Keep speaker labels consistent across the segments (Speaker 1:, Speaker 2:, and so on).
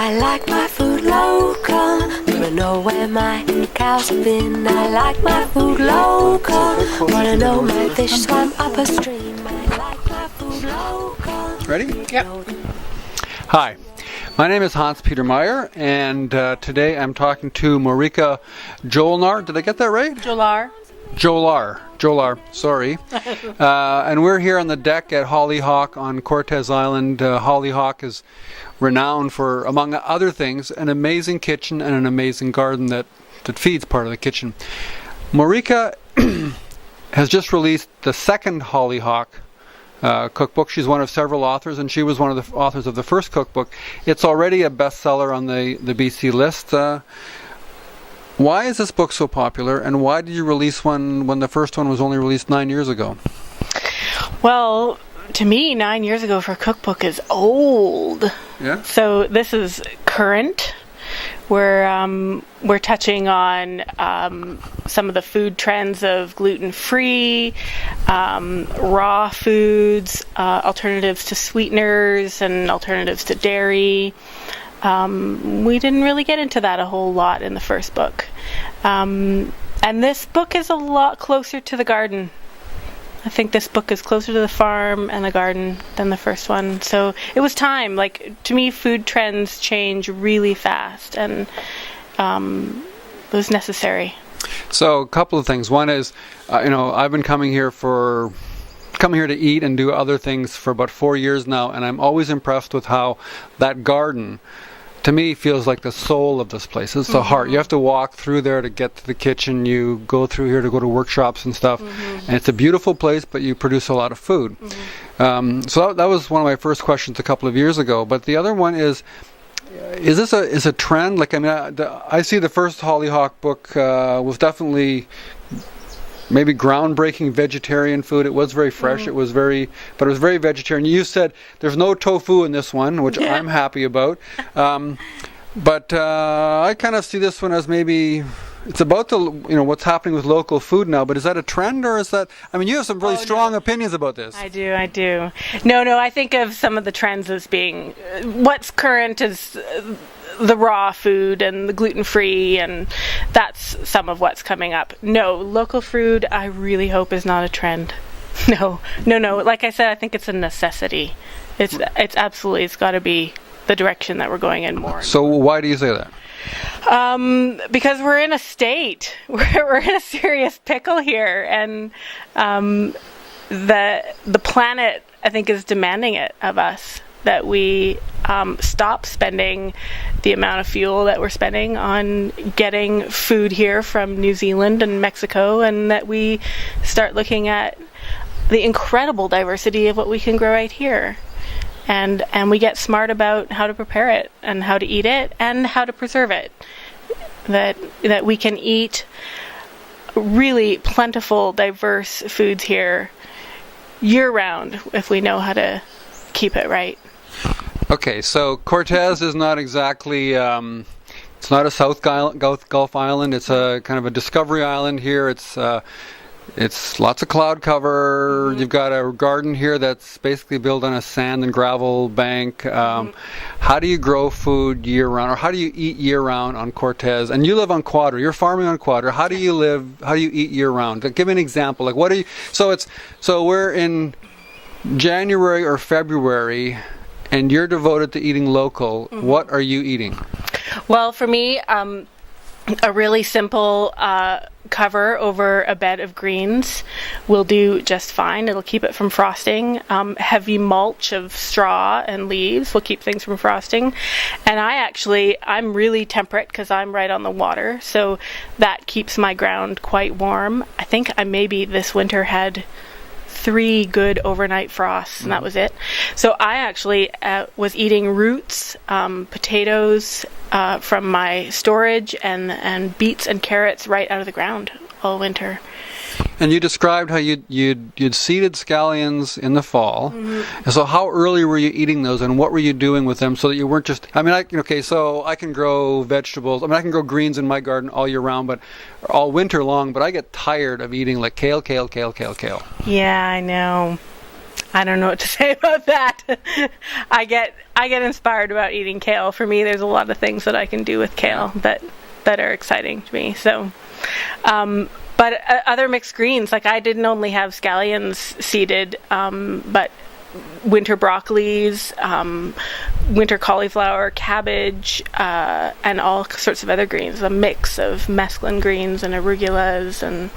Speaker 1: I like my food local. Wanna know where my cows have been. I like my food local. Wanna know my fish swam up a stream. I like my food local.
Speaker 2: Ready?
Speaker 3: Yep.
Speaker 2: Hi, my name is Hans Peter Meyer, and today I'm talking to Moreka Jolar. Did I get that right?
Speaker 3: Jolar.
Speaker 2: Jolar, sorry. And we're here on the deck at Hollyhock on Cortes Island. Hollyhock is renowned for, among other things, an amazing kitchen and an amazing garden that feeds part of the kitchen. Moreka has just released the second Hollyhock cookbook. She's one of several authors, and she was one of the authors of the first cookbook. It's already a bestseller on the BC list. Why is this book so popular, and why did you release one when the first one was only released 9 years ago?
Speaker 3: Well, to me, 9 years ago for a cookbook is old.
Speaker 2: Yeah.
Speaker 3: So this is current. We're touching on some of the food trends of gluten-free, raw foods, alternatives to sweeteners, and alternatives to dairy. We didn't really get into that a whole lot in the first book. And this book is a lot closer to the garden. I think this book is closer to the farm and the garden than the first one. So it was time. Like, to me, food trends change really fast, and it was necessary.
Speaker 2: So a couple of things. One is, I've been coming here to eat and do other things for about 4 years now, and I'm always impressed with how that garden, to me, feels like the soul of this place. It's the heart. You have to walk through there to get to the kitchen. You go through here to go to workshops and stuff. And it's a beautiful place, but you produce a lot of food. So that was one of my first questions a couple of years ago. But the other one is this a trend? Like, I mean, I see the first Hollyhock book was definitely maybe groundbreaking vegetarian food. It was very fresh. It was very vegetarian. You said there's no tofu in this one, which I'm happy about. But I kind of see this one as maybe it's about what's happening with local food now. But is that a trend, or is that? I mean, you have some really strong opinions about this.
Speaker 3: I do. No. I think of some of the trends as being what's current is the raw food and the gluten-free, and that's some of what's coming up. No, local food, I really hope, is not a trend. No. Like I said, I think it's a necessity. It's absolutely, it's got to be the direction that we're going in more.
Speaker 2: So why do you say that?
Speaker 3: Because we're in a state. We're in a serious pickle here, and the planet, I think, is demanding it of us, that we stop spending the amount of fuel that we're spending on getting food here from New Zealand and Mexico, and that we start looking at the incredible diversity of what we can grow right here. And we get smart about how to prepare it and how to eat it and how to preserve it. That we can eat really plentiful, diverse foods here year-round if we know how to keep it right.
Speaker 2: Okay, so Cortes is not exactly, it's not a South Gulf Island. It's a kind of a discovery island here. It's lots of cloud cover. You've got a garden here that's basically built on a sand and gravel bank. How do you grow food year-round, or how do you eat year-round on Cortes? And you live on Quadra. You're farming on Quadra. How do you eat year-round? Give me an example. Like, what do you? So we're in January or February, and you're devoted to eating local. What are you eating?
Speaker 3: Well, for me, a really simple cover over a bed of greens will do just fine. It'll keep it from frosting. Heavy mulch of straw and leaves will keep things from frosting. And I'm really temperate because I'm right on the water, so that keeps my ground quite warm. I think I maybe this winter had 3 good overnight frosts, and that was it. So I actually was eating roots, potatoes from my storage, and beets and carrots right out of the ground all winter.
Speaker 2: And you described how you'd seeded scallions in the fall. And so how early were you eating those, and what were you doing with them so that you weren't just... I mean, so I can grow vegetables. I mean, I can grow greens in my garden all year round, but all winter long, but I get tired of eating like kale.
Speaker 3: Yeah, I know. I don't know what to say about that. I get inspired about eating kale. For me, there's a lot of things that I can do with kale that are exciting to me. So, but other mixed greens, like I didn't only have scallions seeded, but winter broccolis, winter cauliflower, cabbage, and all sorts of other greens. A mix of mesclun greens and arugulas and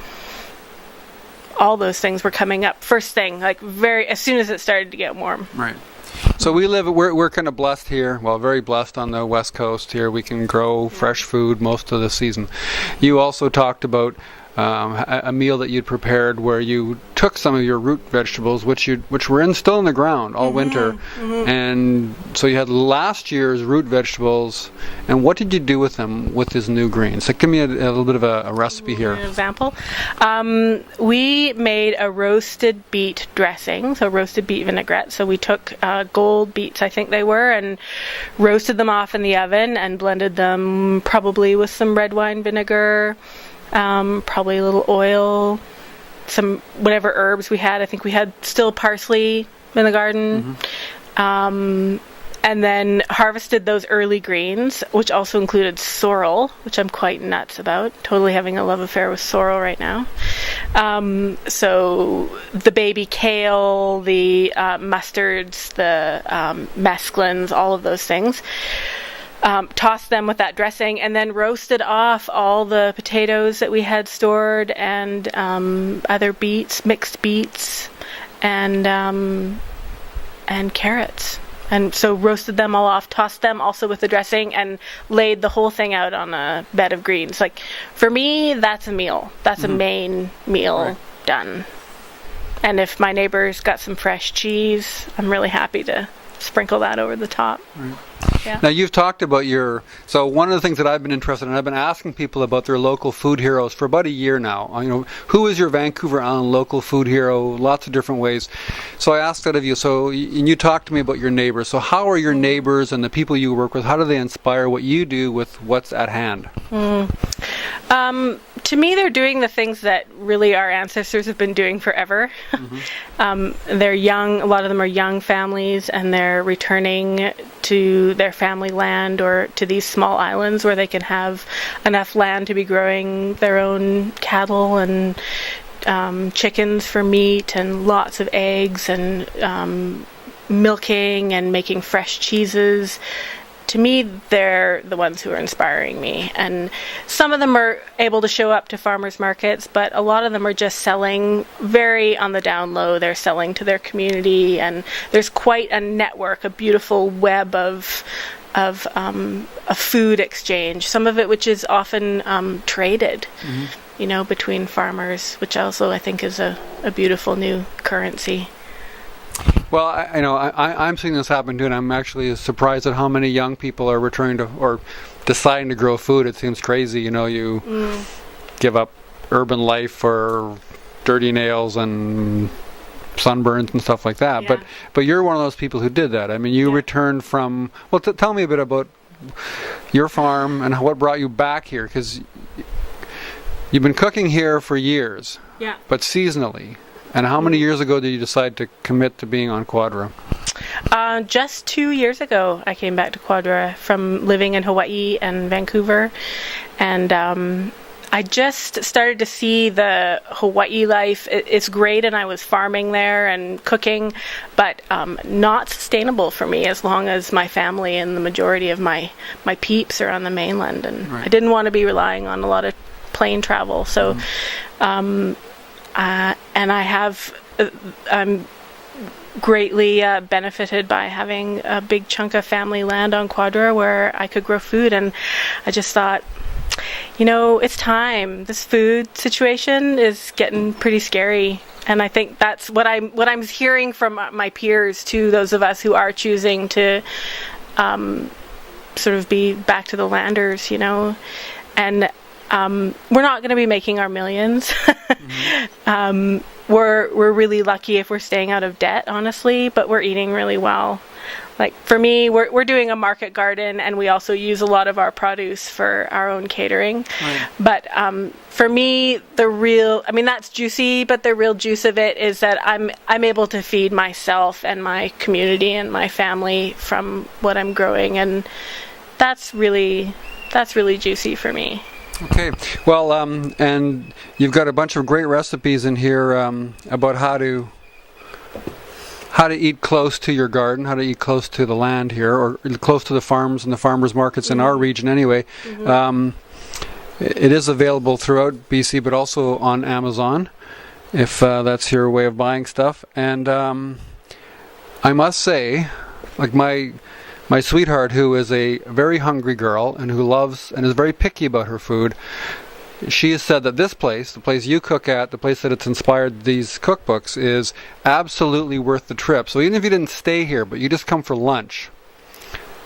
Speaker 3: all those things were coming up first thing, like as soon as it started to get warm.
Speaker 2: Right. So we're kind of blessed here, well, very blessed on the West Coast here. We can grow fresh food most of the season. You also talked about a meal that you'd prepared where you took some of your root vegetables, which were still in the ground all winter, and so you had last year's root vegetables. And what did you do with them with this new green? So give me a little bit of a recipe here.
Speaker 3: An example. We made a roasted beet dressing, so roasted beet vinaigrette. So we took gold beets, I think they were, and roasted them off in the oven and blended them probably with some red wine vinegar. Probably a little oil, some whatever herbs we had. I think we had still parsley in the garden. And then harvested those early greens, which also included sorrel, which I'm quite nuts about. Totally having a love affair with sorrel right now. So the baby kale, the mustards, the mesclans, all of those things. Tossed them with that dressing, and then roasted off all the potatoes that we had stored, and other beets, mixed beets, and carrots. And so roasted them all off, tossed them also with the dressing, and laid the whole thing out on a bed of greens. Like, for me, that's a meal. That's a main meal done. And if my neighbor's got some fresh cheese, I'm really happy to sprinkle that over the top.
Speaker 2: Right.
Speaker 3: Yeah.
Speaker 2: Now you've talked about so one of the things that I've been interested in, I've been asking people about their local food heroes for about a year now. Who is your Vancouver Island local food hero? Lots of different ways. So I asked that of you. So and you talked to me about your neighbors. So how are your neighbors and the people you work with, how do they inspire what you do with what's at hand?
Speaker 3: To me, they're doing the things that really our ancestors have been doing forever. They're young, a lot of them are young families, and they're returning to their family land or to these small islands where they can have enough land to be growing their own cattle and chickens for meat, and lots of eggs, and milking and making fresh cheeses. To me, they're the ones who are inspiring me. And some of them are able to show up to farmers markets, but a lot of them are just selling very on the down low. They're selling to their community, and there's quite a network, a beautiful web of a food exchange. Some of it which is often traded, between farmers, which also I think is a beautiful new currency.
Speaker 2: Well, I'm seeing this happen too, and I'm actually surprised at how many young people are returning to or deciding to grow food. It seems crazy, you give up urban life for dirty nails and sunburns and stuff like that.
Speaker 3: Yeah.
Speaker 2: But you're one of those people who did that. I mean, you returned from. Well, tell me a bit about your farm and what brought you back here, because you've been cooking here for years.
Speaker 3: Yeah. But
Speaker 2: seasonally. And how many years ago did you decide to commit to being on Quadra?
Speaker 3: Just 2 years ago, I came back to Quadra from living in Hawaii and Vancouver. And I just started to see the Hawaii life. It's great, and I was farming there and cooking, but not sustainable for me as long as my family and the majority of my peeps are on the mainland. And I didn't want to be relying on a lot of plane travel. So... and I'm greatly benefited by having a big chunk of family land on Quadra where I could grow food, and I just thought, it's time. This food situation is getting pretty scary, and I think that's what I'm hearing from my peers too. Those of us who are choosing to sort of be back to the landers, and. We're not going to be making our millions. We're really lucky if we're staying out of debt, honestly, but we're eating really well. like for me, we're doing a market garden, and we also use a lot of our produce for our own catering.
Speaker 2: Right.
Speaker 3: But for me, that's juicy, but the real juice of it is that I'm able to feed myself and my community and my family from what I'm growing, and that's really juicy for me.
Speaker 2: Okay. Well, and you've got a bunch of great recipes in here about how to eat close to your garden, how to eat close to the land here, or close to the farms and the farmers markets in our region anyway. It is available throughout BC, but also on Amazon, if that's your way of buying stuff. And I must say, like my sweetheart, who is a very hungry girl and who loves and is very picky about her food, she has said that this place, the place you cook at, the place that it's inspired these cookbooks, is absolutely worth the trip. So even if you didn't stay here, but you just come for lunch,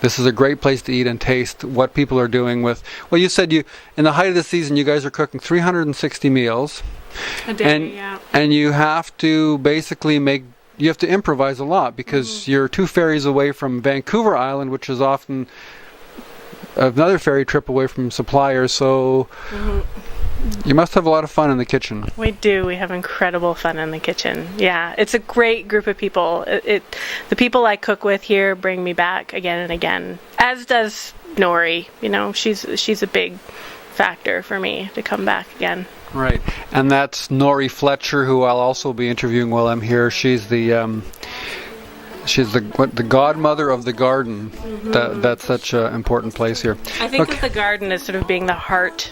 Speaker 2: this is a great place to eat and taste what people are doing with... Well, you said in the height of the season, you guys are cooking 360 meals.
Speaker 3: A day, yeah.
Speaker 2: And you have to basically you have to improvise a lot, because you're 2 ferries away from Vancouver Island, which is often another ferry trip away from suppliers, so you must have a lot of fun in the kitchen.
Speaker 3: We do. We have incredible fun in the kitchen. Yeah, it's a great group of people. The people I cook with here bring me back again and again, as does Nori. You know, she's a big factor for me to come back again.
Speaker 2: Right, and that's Nori Fletcher, who I'll also be interviewing while I'm here. She's the godmother of the garden. That's such an important place here.
Speaker 3: I think of the garden as sort of being the heart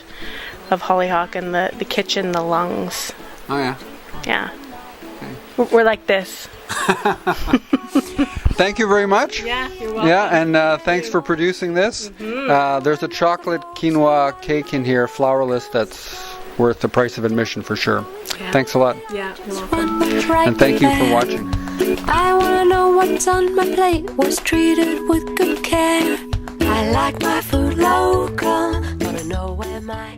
Speaker 3: of Hollyhock, and the kitchen, the lungs.
Speaker 2: Oh yeah.
Speaker 3: Yeah. Okay. We're like this.
Speaker 2: Thank you very much.
Speaker 3: Yeah, you're welcome.
Speaker 2: Yeah, and thanks for producing this. There's a chocolate quinoa cake in here, flourless, that's worth the price of admission for sure. Yeah. Thanks a lot.
Speaker 3: Yeah, you're welcome.
Speaker 2: And thank you for watching.
Speaker 1: I wanna know what's on my plate was treated with good care. I like my food local, wanna know where my